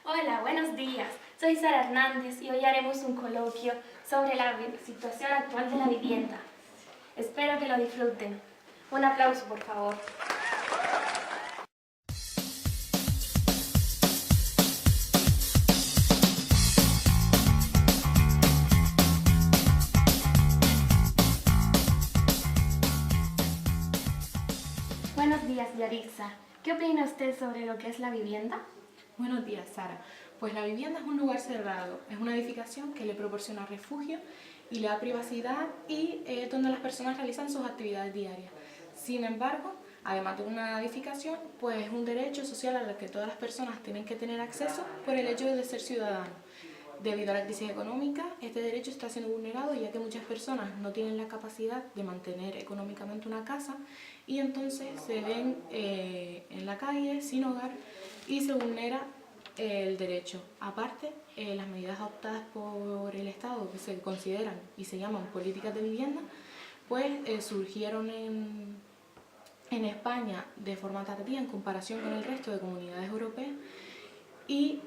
Hola, buenos días. Soy Sara Hernández y hoy haremos un coloquio sobre la situación actual de la vivienda. Espero que lo disfruten. Un aplauso, por favor. Buenos días, Yaritza. ¿Qué opina usted sobre lo que es la vivienda? Buenos días, Sara. Pues la vivienda es un lugar cerrado, es una edificación que le proporciona refugio y le da privacidad y donde las personas realizan sus actividades diarias. Sin embargo, además de una edificación, pues es un derecho social al que todas las personas tienen que tener acceso por el hecho de ser ciudadanos. Debido a la crisis económica, este derecho está siendo vulnerado ya que muchas personas no tienen la capacidad de mantener económicamente una casa y entonces se ven en la calle sin hogar y se vulnera el derecho. Aparte, las medidas adoptadas por el Estado que se consideran y se llaman políticas de vivienda, pues surgieron en España de forma tardía en comparación con el resto de comunidades europeas y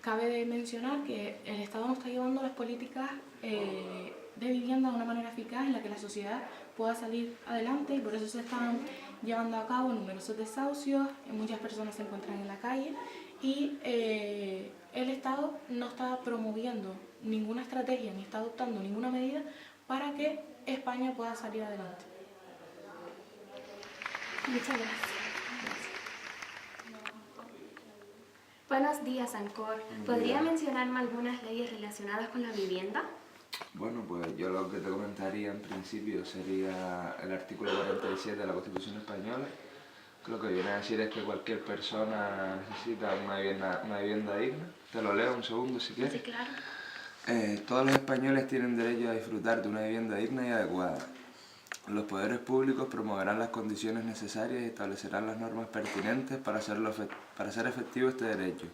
cabe mencionar que el Estado no está llevando las políticas de vivienda de una manera eficaz en la que la sociedad pueda salir adelante y por eso se están llevando a cabo numerosos desahucios, muchas personas se encuentran en la calle y el Estado no está promoviendo ninguna estrategia ni está adoptando ninguna medida para que España pueda salir adelante. Muchas gracias. Buenos días, Ancor. ¿Podría mencionarme algunas leyes relacionadas con la vivienda? Bueno, pues yo lo que te comentaría en principio sería el artículo 47 de la Constitución Española, que lo que viene a decir es que cualquier persona necesita una vivienda digna. Te lo leo un segundo si quieres. Sí, claro. Todos los españoles tienen derecho a disfrutar de una vivienda digna y adecuada. Los poderes públicos promoverán las condiciones necesarias y establecerán las normas pertinentes para hacer efectivo este derecho,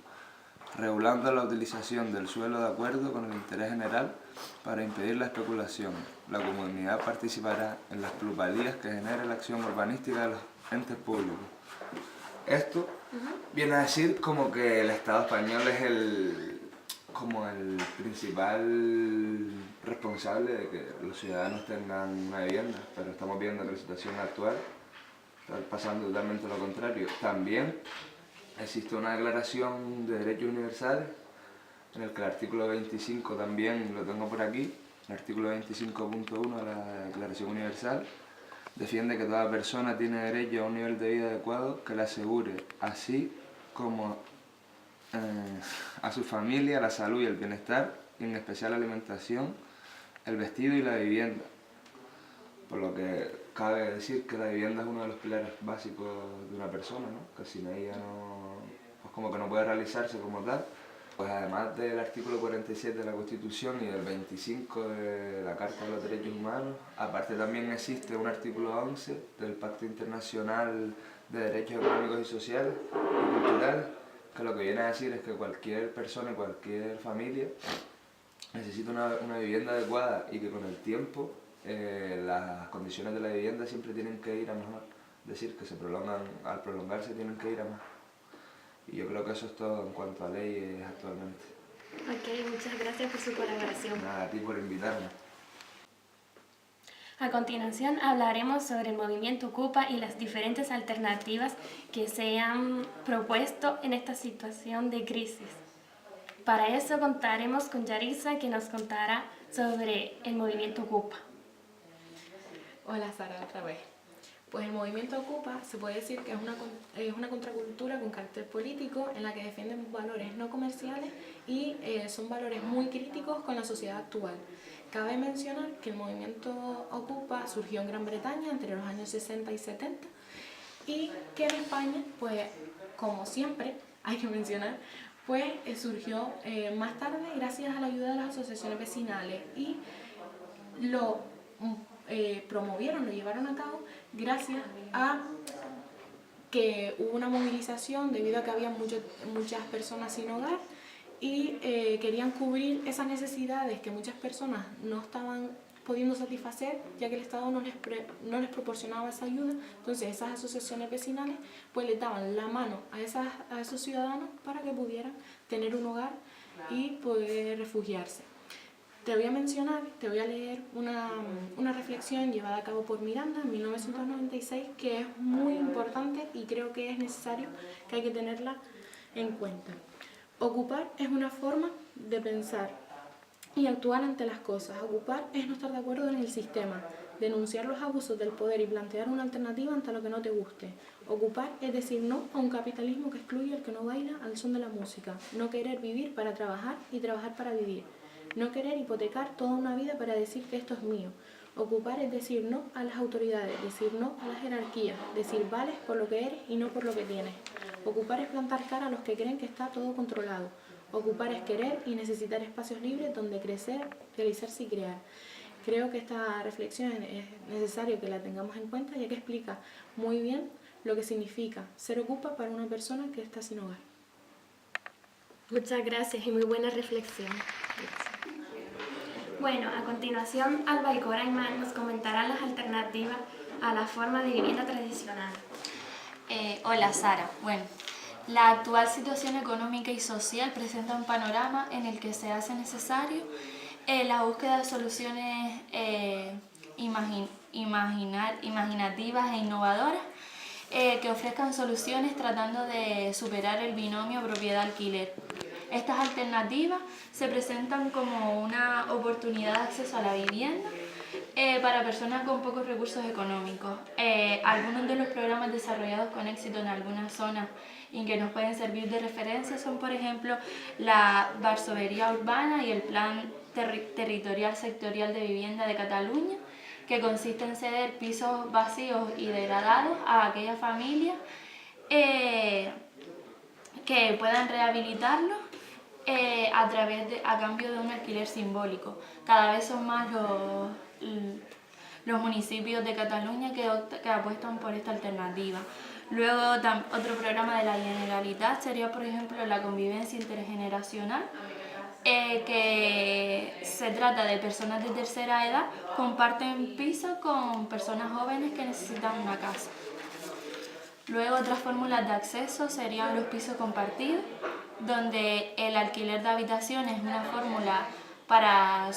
regulando la utilización del suelo de acuerdo con el interés general para impedir la especulación. La comunidad participará en las plusvalías que genere la acción urbanística de los entes públicos. Esto viene a decir como que el Estado español es el principal responsable de que los ciudadanos tengan una vivienda, pero estamos viendo que la situación actual está pasando totalmente lo contrario. También existe una declaración de derechos universales en el que el artículo 25 también lo tengo por aquí, el artículo 25.1 de la Declaración Universal defiende que toda persona tiene derecho a un nivel de vida adecuado que le asegure, así como a su familia, la salud y el bienestar, y en especial la alimentación, el vestido y la vivienda. Por lo que cabe decir que la vivienda es uno de los pilares básicos de una persona, ¿no? Que sin ella no, pues como que no puede realizarse como tal. Pues además del artículo 47 de la Constitución y del 25 de la Carta de los Derechos Humanos, aparte también existe un artículo 11 del Pacto Internacional de Derechos Económicos y Sociales y Culturales, que lo que viene a decir es que cualquier persona y cualquier familia necesita una vivienda adecuada y que con el tiempo las condiciones de la vivienda siempre tienen que ir a mejor. Es decir, que al prolongarse tienen que ir a más. Y yo creo que eso es todo en cuanto a leyes actualmente. Ok, muchas gracias por su colaboración. Nada, a ti por invitarme. A continuación hablaremos sobre el movimiento Ocupa y las diferentes alternativas que se han propuesto en esta situación de crisis. Para eso contaremos con Yaritza, que nos contará sobre el movimiento Ocupa. Hola, Sara, otra vez. Pues el movimiento Ocupa se puede decir que es una contracultura con carácter político en la que defienden valores no comerciales y son valores muy críticos con la sociedad actual. Cabe mencionar que el movimiento Ocupa surgió en Gran Bretaña entre los años 60 y 70 y que en España, pues como siempre hay que mencionar, pues surgió más tarde gracias a la ayuda de las asociaciones vecinales y lo promovieron, lo llevaron a cabo gracias a que hubo una movilización debido a que había muchas personas sin hogar y querían cubrir esas necesidades que muchas personas no estaban pudiendo satisfacer, ya que el Estado no les proporcionaba esa ayuda. Entonces esas asociaciones vecinales pues le daban la mano a esos ciudadanos para que pudieran tener un hogar y poder refugiarse. Te voy a leer una reflexión llevada a cabo por Miranda en 1996, que es muy importante y creo que es necesario, que hay que tenerla en cuenta. Ocupar es una forma de pensar y actuar ante las cosas. Ocupar es no estar de acuerdo en el sistema, denunciar los abusos del poder y plantear una alternativa ante lo que no te guste. Ocupar es decir no a un capitalismo que excluye al que no baila al son de la música. No querer vivir para trabajar y trabajar para vivir. No querer hipotecar toda una vida para decir que esto es mío. Ocupar es decir no a las autoridades, decir no a las jerarquías, decir vales por lo que eres y no por lo que tienes. Ocupar es plantar cara a los que creen que está todo controlado. Ocupar es querer y necesitar espacios libres donde crecer, realizarse y crear. Creo que esta reflexión es necesario que la tengamos en cuenta, ya que explica muy bien lo que significa ser ocupa para una persona que está sin hogar. Muchas gracias y muy buena reflexión. Bueno, a continuación Alba y Coraima nos comentarán las alternativas a la forma de vivienda tradicional. Hola Sara. Bueno, la actual situación económica y social presenta un panorama en el que se hace necesario la búsqueda de soluciones imaginativas e innovadoras que ofrezcan soluciones tratando de superar el binomio propiedad-alquiler. Estas alternativas se presentan como una oportunidad de acceso a la vivienda para personas con pocos recursos económicos. Algunos de los programas desarrollados con éxito en algunas zonas y que nos pueden servir de referencia son, por ejemplo, la Varsovería Urbana y el Plan Territorial Sectorial de Vivienda de Cataluña, que consiste en ceder pisos vacíos y degradados a aquellas familias que puedan rehabilitarlos a cambio de un alquiler simbólico. Cada vez son más los municipios de Cataluña que apuestan por esta alternativa. Luego, otro programa de la Generalitat sería, por ejemplo, la convivencia intergeneracional, que se trata de personas de tercera edad comparten piso con personas jóvenes que necesitan una casa. Luego, otras fórmulas de acceso serían los pisos compartidos, donde el alquiler de habitaciones es una fórmula para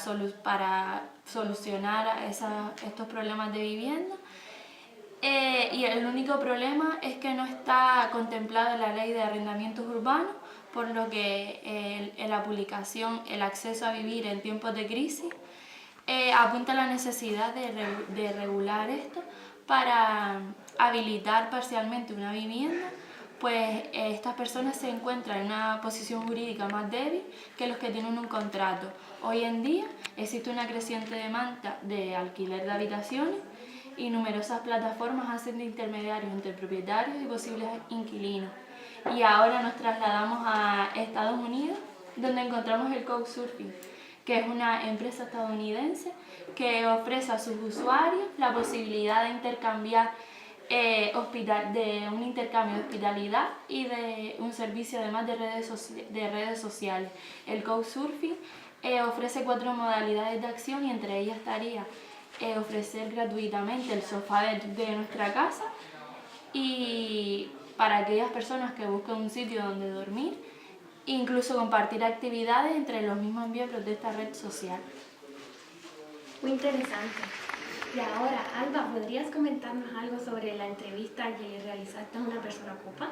solucionar estos problemas de vivienda. Y el único problema es que no está contemplado en la ley de arrendamientos urbanos, por lo que en la publicación El acceso a vivir en tiempos de crisis apunta a la necesidad de regular esto para habilitar parcialmente una vivienda, pues estas personas se encuentran en una posición jurídica más débil que los que tienen un contrato. Hoy en día existe una creciente demanda de alquiler de habitaciones y numerosas plataformas hacen de intermediarios entre propietarios y posibles inquilinos. Y ahora nos trasladamos a Estados Unidos, donde encontramos el Couchsurfing, que es una empresa estadounidense que ofrece a sus usuarios la posibilidad de intercambiar de un intercambio de hospitalidad y de un servicio además de redes sociales. El Couchsurfing ofrece 4 modalidades de acción y entre ellas estaría ofrecer gratuitamente el sofá de nuestra casa y para aquellas personas que busquen un sitio donde dormir, incluso compartir actividades entre los mismos miembros de esta red social. Muy interesante. Y ahora, Alba, ¿podrías comentarnos algo sobre la entrevista que realizaste a una persona ocupa?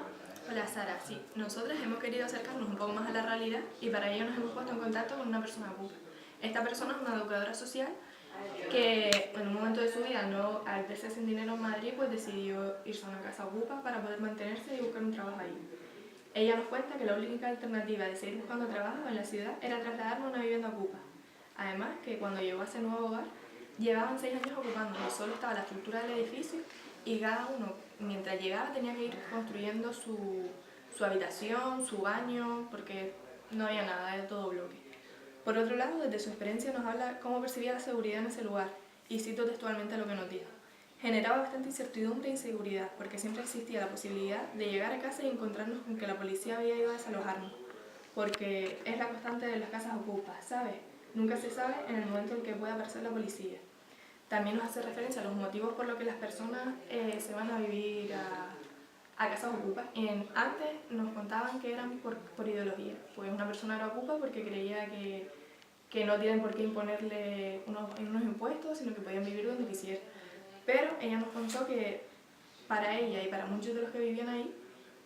Hola Sara, sí, nosotras hemos querido acercarnos un poco más a la realidad y para ello nos hemos puesto en contacto con una persona ocupa. Esta persona es una educadora social que en un momento de su vida, al verse sin dinero en Madrid, pues decidió irse a una casa ocupa para poder mantenerse y buscar un trabajo ahí. Ella nos cuenta que la única alternativa de seguir buscando trabajo en la ciudad era trasladarnos a una vivienda ocupa. Además, que cuando llegó a ese nuevo hogar, llevaban 6 años ocupándolo, solo estaba la estructura del edificio y cada uno, mientras llegaba, tenía que ir construyendo su habitación, su baño, porque no había nada, era todo bloque. Por otro lado, desde su experiencia nos habla cómo percibía la seguridad en ese lugar, y cito textualmente lo que nos dijo. Generaba bastante incertidumbre e inseguridad, porque siempre existía la posibilidad de llegar a casa y encontrarnos con que la policía había ido a desalojarnos, porque es la constante de las casas ocupas, ¿sabes? Nunca se sabe en el momento en que pueda aparecer la policía. también nos hace referencia a los motivos por los que las personas se van a vivir a casas ocupas. Antes nos contaban que eran por ideología. Pues una persona era ocupa porque creía que no tienen por qué imponerle unos impuestos, sino que podían vivir donde quisieran. Pero ella nos contó que para ella y para muchos de los que vivían ahí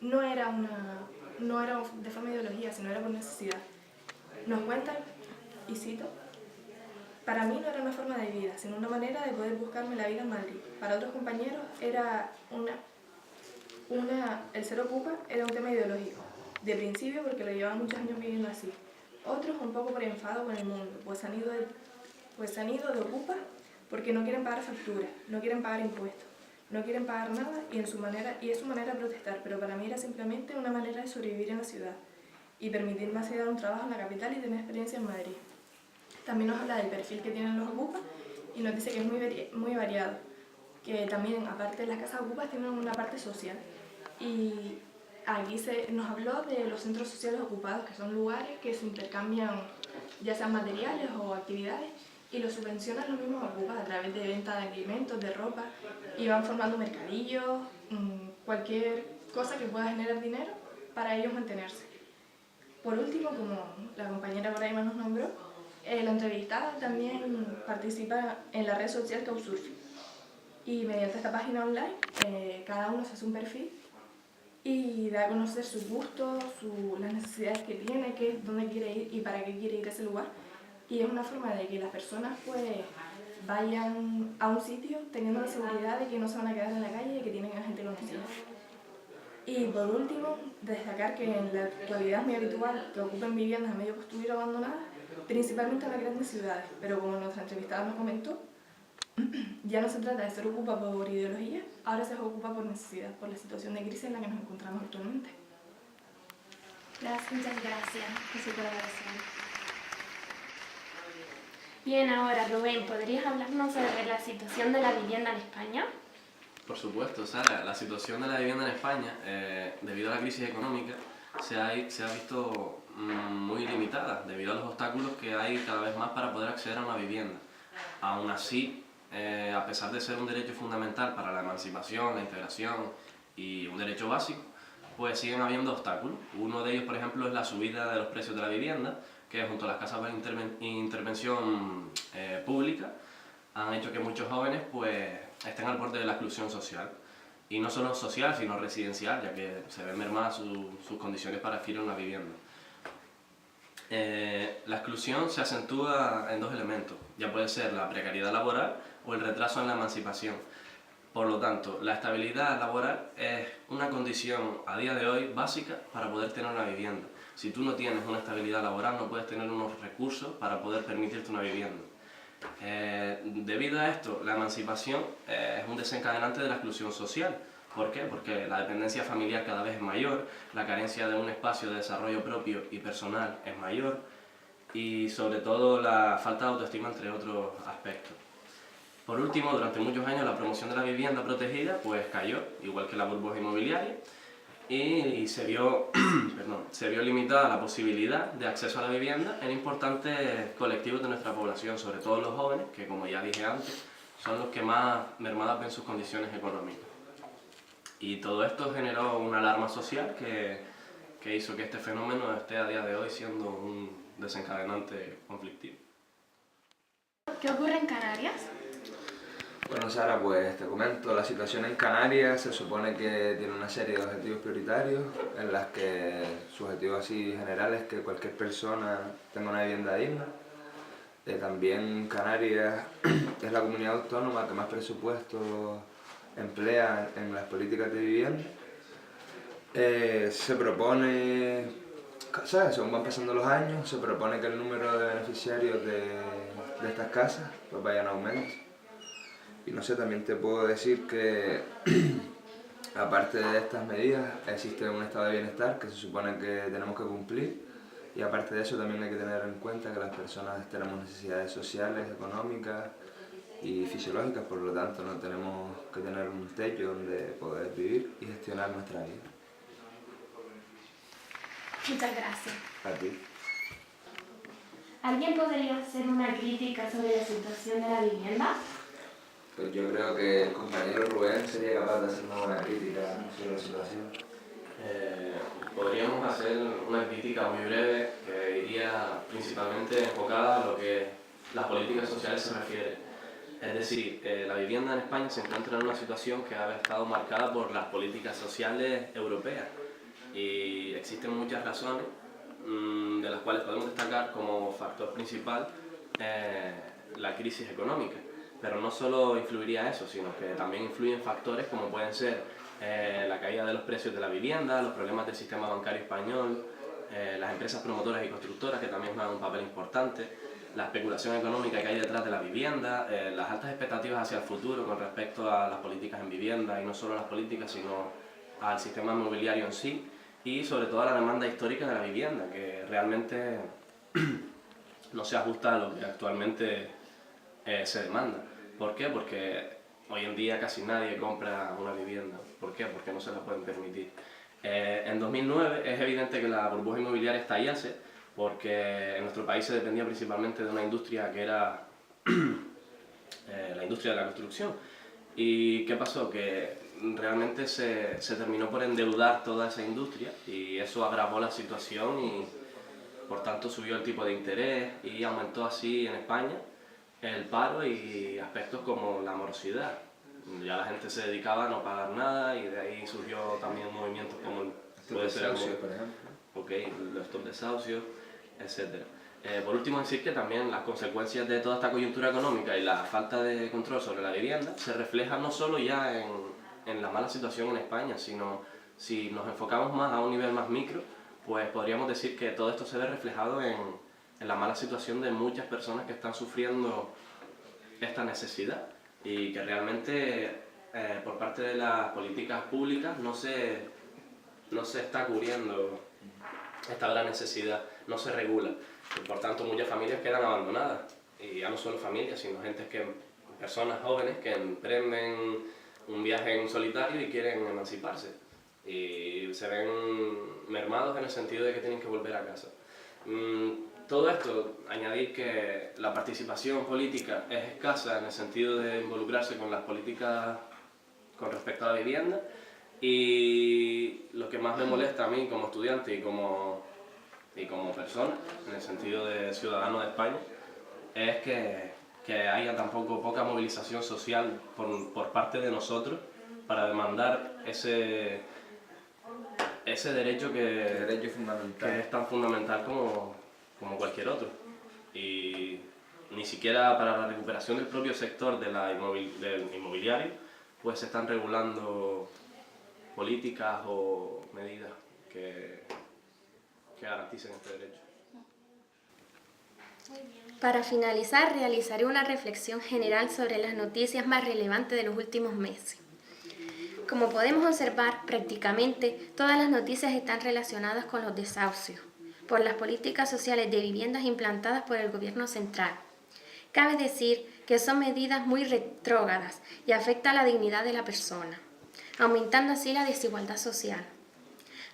no era de forma de ideología, sino era por necesidad. Nos cuentan, y cito: para mí no era una forma de vida, sino una manera de poder buscarme la vida en Madrid. Para otros compañeros era el ser ocupa era un tema ideológico, de principio porque lo llevaban muchos años viviendo así. Otros un poco por enfado con el mundo, pues han ido de ocupa porque no quieren pagar facturas, no quieren pagar impuestos, no quieren pagar nada y es su manera de protestar, pero para mí era simplemente una manera de sobrevivir en la ciudad y permitirme acceder a un trabajo en la capital y tener experiencia en Madrid. También nos habla del perfil que tienen los ocupas y nos dice que es muy variado, que también aparte de las casas ocupas tienen una parte social. Y aquí nos habló de los centros sociales ocupados, que son lugares que se intercambian ya sean materiales o actividades y los subvencionan los mismos ocupas a través de venta de alimentos, de ropa, y van formando mercadillos, cualquier cosa que pueda generar dinero para ellos mantenerse. Por último, como la compañera por ahí nos nombró, la entrevistada también participa en la red social Couchsurfing y mediante esta página online cada uno se hace un perfil y da a conocer sus gustos, las necesidades que tiene, dónde quiere ir y para qué quiere ir a ese lugar. Y es una forma de que las personas pues vayan a un sitio teniendo la seguridad de que no se van a quedar en la calle y que tienen a gente conocida. Y por último, destacar que en la actualidad es muy habitual que ocupen viviendas a medio construir o abandonadas, principalmente en las grandes ciudades, pero como nuestra entrevistada nos comentó, ya no se trata de ser ocupa por ideología, ahora se ocupa por necesidad, por la situación de crisis en la que nos encontramos actualmente. Muchas gracias por su colaboración. Bien, ahora Rubén, ¿podrías hablarnos sobre la situación de la vivienda en España? Por supuesto, Sara, la situación de la vivienda en España, debido a la crisis económica, se ha visto muy limitada, debido a los obstáculos que hay cada vez más para poder acceder a una vivienda. Aún así, a pesar de ser un derecho fundamental para la emancipación, la integración y un derecho básico, pues siguen habiendo obstáculos. Uno de ellos, por ejemplo, es la subida de los precios de la vivienda, que junto a las casas de intervención pública han hecho que muchos jóvenes pues, estén al borde de la exclusión social. Y no solo social, sino residencial, ya que se ven mermadas sus condiciones para adquirir una vivienda. La exclusión se acentúa en dos elementos, ya puede ser la precariedad laboral o el retraso en la emancipación. Por lo tanto, la estabilidad laboral es una condición a día de hoy básica para poder tener una vivienda. Si tú no tienes una estabilidad laboral, no puedes tener unos recursos para poder permitirte una vivienda. Debido a esto, la emancipación es un desencadenante de la exclusión social. ¿Por qué? Porque la dependencia familiar cada vez es mayor, la carencia de un espacio de desarrollo propio y personal es mayor y sobre todo la falta de autoestima, entre otros aspectos. Por último, durante muchos años la promoción de la vivienda protegida pues cayó, igual que la burbuja inmobiliaria, y se vio limitada la posibilidad de acceso a la vivienda en importantes colectivos de nuestra población, sobre todo los jóvenes, que como ya dije antes, son los que más mermadas ven sus condiciones económicas. Y todo esto generó una alarma social que hizo que este fenómeno esté a día de hoy siendo un desencadenante conflictivo. ¿Qué ocurre en Canarias? Bueno, Sara, pues te comento, la situación en Canarias se supone que tiene una serie de objetivos prioritarios en las que su objetivo así general es que cualquier persona tenga una vivienda digna. También Canarias es la comunidad autónoma que más presupuesto emplea en las políticas de vivienda. Se propone, ¿sabes? Según van pasando los años, se propone que el número de beneficiarios de estas casas pues vaya en aumento. Y no sé, también te puedo decir que aparte de estas medidas existe un estado de bienestar que se supone que tenemos que cumplir y aparte de eso también hay que tener en cuenta que las personas tenemos necesidades sociales, económicas y fisiológicas, por lo tanto no tenemos que tener un techo donde poder vivir y gestionar nuestra vida. Muchas gracias. A ti. ¿Alguien podría hacer una crítica sobre la situación de la vivienda? Pues yo creo que el compañero Rubén sería capaz de hacer una buena crítica sobre la situación. Podríamos hacer una crítica muy breve que iría principalmente enfocada a lo que las políticas sociales se refiere. Es decir, la vivienda en España se encuentra en una situación que ha estado marcada por las políticas sociales europeas y existen muchas razones de las cuales podemos destacar como factor principal la crisis económica. Pero no solo influiría eso, sino que también influyen factores como pueden ser la caída de los precios de la vivienda, los problemas del sistema bancario español, las empresas promotoras y constructoras que también juegan un papel importante, la especulación económica que hay detrás de la vivienda, las altas expectativas hacia el futuro con respecto a las políticas en vivienda y no solo las políticas sino al sistema inmobiliario en sí y sobre todo a la demanda histórica de la vivienda que realmente no se ajusta a lo que actualmente se demanda. ¿Por qué? Porque hoy en día casi nadie compra una vivienda. ¿Por qué? Porque no se la pueden permitir. En 2009 es evidente que la burbuja inmobiliaria estallase porque en nuestro país se dependía principalmente de una industria que era la industria de la construcción. ¿Y qué pasó? Que realmente se terminó por endeudar toda esa industria y eso agravó la situación y por tanto subió el tipo de interés y aumentó así en España el paro y aspectos como la morosidad. Ya la gente se dedicaba a no pagar nada y de ahí surgió también movimientos como puede ser Desahucios, por ejemplo. los stop desahucios, etc. Por último decir que también las consecuencias de toda esta coyuntura económica y la falta de control sobre la vivienda se reflejan no solo ya en la mala situación en España, sino si nos enfocamos más a un nivel más micro, pues podríamos decir que todo esto se ve reflejado en la mala situación de muchas personas que están sufriendo esta necesidad y que realmente por parte de las políticas públicas no se está cubriendo esta gran necesidad, no se regula. Y por tanto muchas familias quedan abandonadas y ya no solo familias, sino personas jóvenes que emprenden un viaje en solitario y quieren emanciparse y se ven mermados en el sentido de que tienen que volver a casa. Todo esto, añadir que la participación política es escasa en el sentido de involucrarse con las políticas con respecto a la vivienda y lo que más me molesta a mí como estudiante y como persona, en el sentido de ciudadano de España, es que haya tampoco poca movilización social por parte de nosotros para demandar ese derecho Derecho fundamental. que es tan fundamental como cualquier otro. Y ni siquiera para la recuperación del propio sector del inmobiliario, pues se están regulando políticas o medidas que garanticen este derecho. Para finalizar, realizaré una reflexión general sobre las noticias más relevantes de los últimos meses. Como podemos observar, prácticamente todas las noticias están relacionadas con los desahucios, por las políticas sociales de viviendas implantadas por el gobierno central. Cabe decir que son medidas muy retrógradas y afectan la dignidad de la persona, aumentando así la desigualdad social.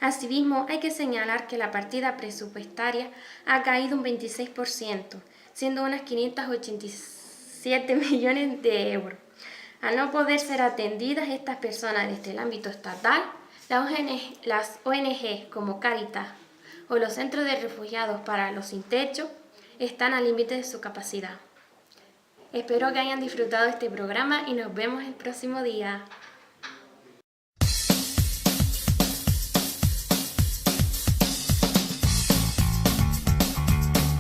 Asimismo, hay que señalar que la partida presupuestaria ha caído un 26%, siendo unas 587 millones de euros. Al no poder ser atendidas estas personas desde el ámbito estatal, las ONG como Cáritas o los centros de refugiados para los sin techo están al límite de su capacidad. Espero que hayan disfrutado este programa y nos vemos el próximo día.